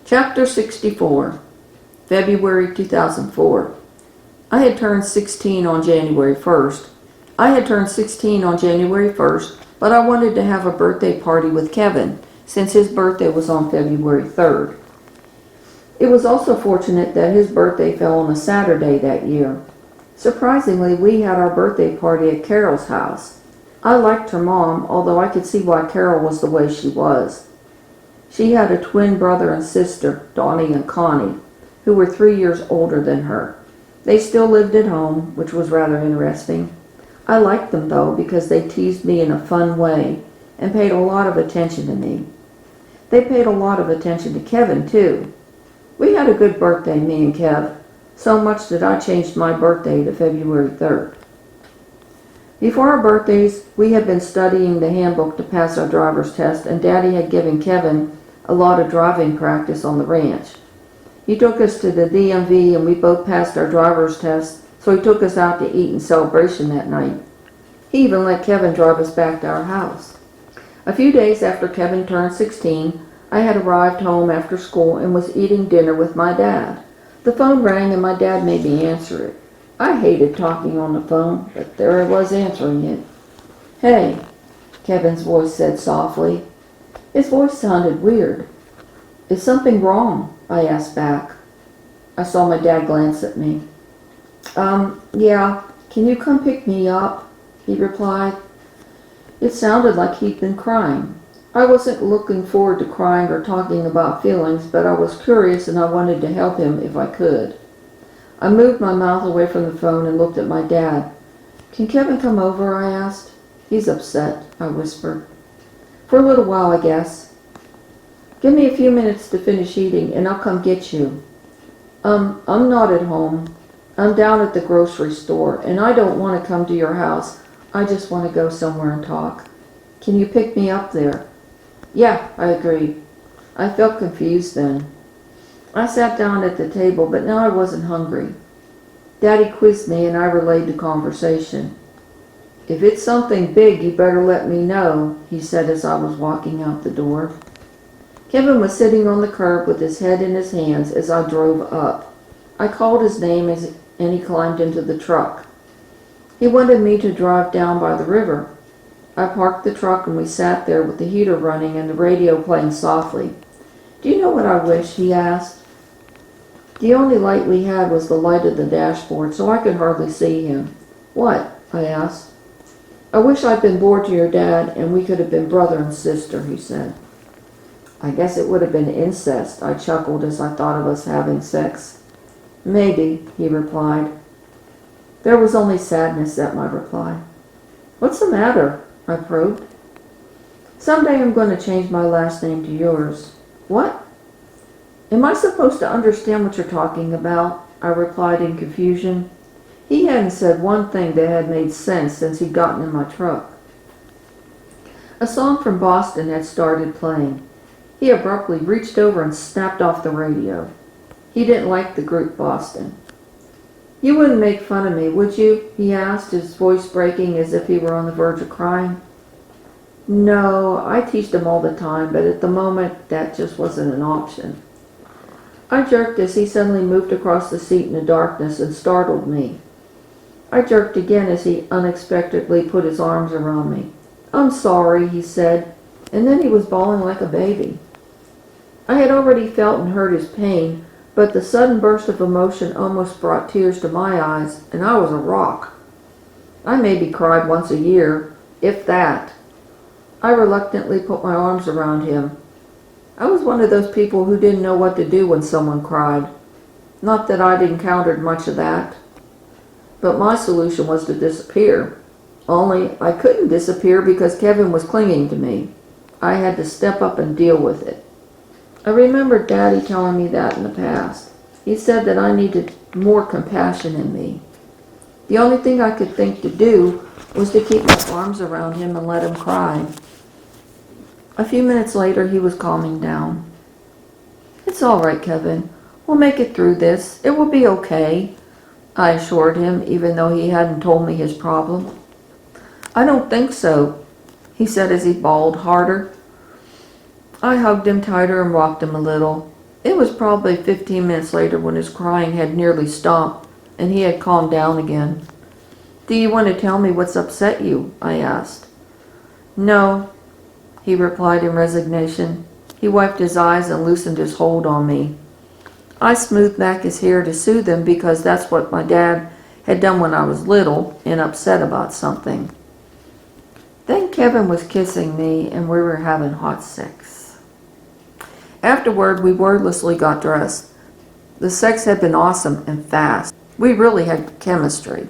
Chapter 64, February 2004. I had turned 16 on January 1st. But I wanted to have a birthday party with Kevin, since his birthday was on February 3rd. It was also fortunate that his birthday fell on a Saturday that year. Surprisingly, we had our birthday party at Carol's house. I liked her mom, although I could see why Carol was the way she was. She had a twin brother and sister, Donnie and Connie, who were 3 years older than her. They still lived at home, which was rather interesting. I liked them, though, because they teased me in a fun way and paid a lot of attention to me. They paid a lot of attention to Kevin, too. We had a good birthday, me and Kev, so much that I changed my birthday to February 3rd. Before our birthdays, we had been studying the handbook to pass our driver's test, and Daddy had given Kevin a lot of driving practice on the ranch. He took us to the DMV and we both passed our driver's test, so he took us out to eat in celebration that night. He even let Kevin drive us back to our house. A few days after Kevin turned 16, I had arrived home after school and was eating dinner with my dad. The phone rang and my dad made me answer it. I hated talking on the phone, but there I was answering it. "Hey," Kevin's voice said softly. His voice sounded weird. "Is something wrong?" I asked back. I saw my dad glance at me. Yeah, can you come pick me up?" he replied. It sounded like he'd been crying. I wasn't looking forward to crying or talking about feelings, but I was curious and I wanted to help him if I could. I moved my mouth away from the phone and looked at my dad. "Can Kevin come over?" I asked. "He's upset," I whispered. "For a little while, I guess. Give me a few minutes to finish eating and I'll come get you." I'm not at home. I'm down at the grocery store and I don't want to come to your house. I just want to go somewhere and talk. Can you pick me up there?" "Yeah," I agreed. I felt confused then. I sat down at the table, but now I wasn't hungry. Daddy quizzed me and I relayed the conversation. "If it's something big, you better let me know," he said as I was walking out the door. Kevin was sitting on the curb with his head in his hands as I drove up. I called his name and he climbed into the truck. He wanted me to drive down by the river. I parked the truck and we sat there with the heater running and the radio playing softly. "Do you know what I wish?" he asked. The only light we had was the light of the dashboard, so I could hardly see him. "What?" I asked. "I wish I'd been born to your dad and we could have been brother and sister," he said. "I guess it would have been incest," I chuckled as I thought of us having sex. "Maybe," he replied. There was only sadness at my reply. "What's the matter?" I probed. "Someday I'm going to change my last name to yours." "What? Am I supposed to understand what you're talking about?" I replied in confusion. He hadn't said one thing that had made sense since he'd gotten in my truck. A song from Boston had started playing. He abruptly reached over and snapped off the radio. He didn't like the group Boston. "You wouldn't make fun of me, would you?" he asked, his voice breaking as if he were on the verge of crying. "No, I teased him all the time, but at the moment that just wasn't an option." I jerked as he suddenly moved across the seat in the darkness and startled me. I jerked again as he unexpectedly put his arms around me. "I'm sorry," he said, and then he was bawling like a baby. I had already felt and heard his pain, but the sudden burst of emotion almost brought tears to my eyes, and I was a rock. I maybe cried once a year, if that. I reluctantly put my arms around him. I was one of those people who didn't know what to do when someone cried. Not that I'd encountered much of that. But my solution was to disappear. Only I couldn't disappear because Kevin was clinging to me. I had to step up and deal with it. I remembered Daddy telling me that in the past. He said that I needed more compassion in me. The only thing I could think to do was to keep my arms around him and let him cry. A few minutes later, he was calming down. "It's all right, Kevin. We'll make it through this. It will be okay," I assured him, even though he hadn't told me his problem. "I don't think so," he said as he bawled harder. I hugged him tighter and rocked him a little. It was probably 15 minutes later when his crying had nearly stopped and he had calmed down again. "Do you want to tell me what's upset you?" I asked. "No," he replied in resignation. He wiped his eyes and loosened his hold on me. I smoothed back his hair to soothe him because that's what my dad had done when I was little and upset about something. Then Kevin was kissing me and we were having hot sex. Afterward, we wordlessly got dressed. The sex had been awesome and fast. We really had chemistry.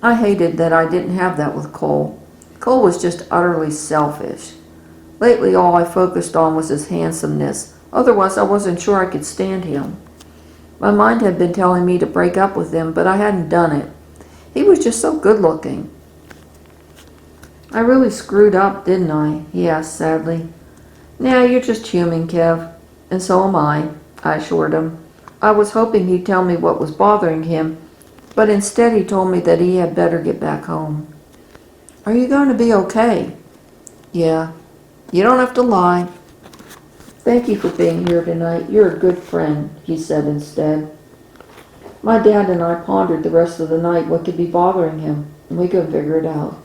I hated that I didn't have that with Cole. Cole was just utterly selfish. Lately, all I focused on was his handsomeness. Otherwise, I wasn't sure I could stand him. My mind had been telling me to break up with him, but I hadn't done it. He was just so good looking. "I really screwed up, didn't I?" he asked sadly. "Nah, you're just human, Kev. And so am I assured him. I was hoping he'd tell me what was bothering him, but instead he told me that he had better get back home. "Are you going to be okay?" "Yeah. You don't have to lie." "Thank you for being here tonight. You're a good friend," he said instead. My dad and I pondered the rest of the night what could be bothering him, and we couldn't figure it out.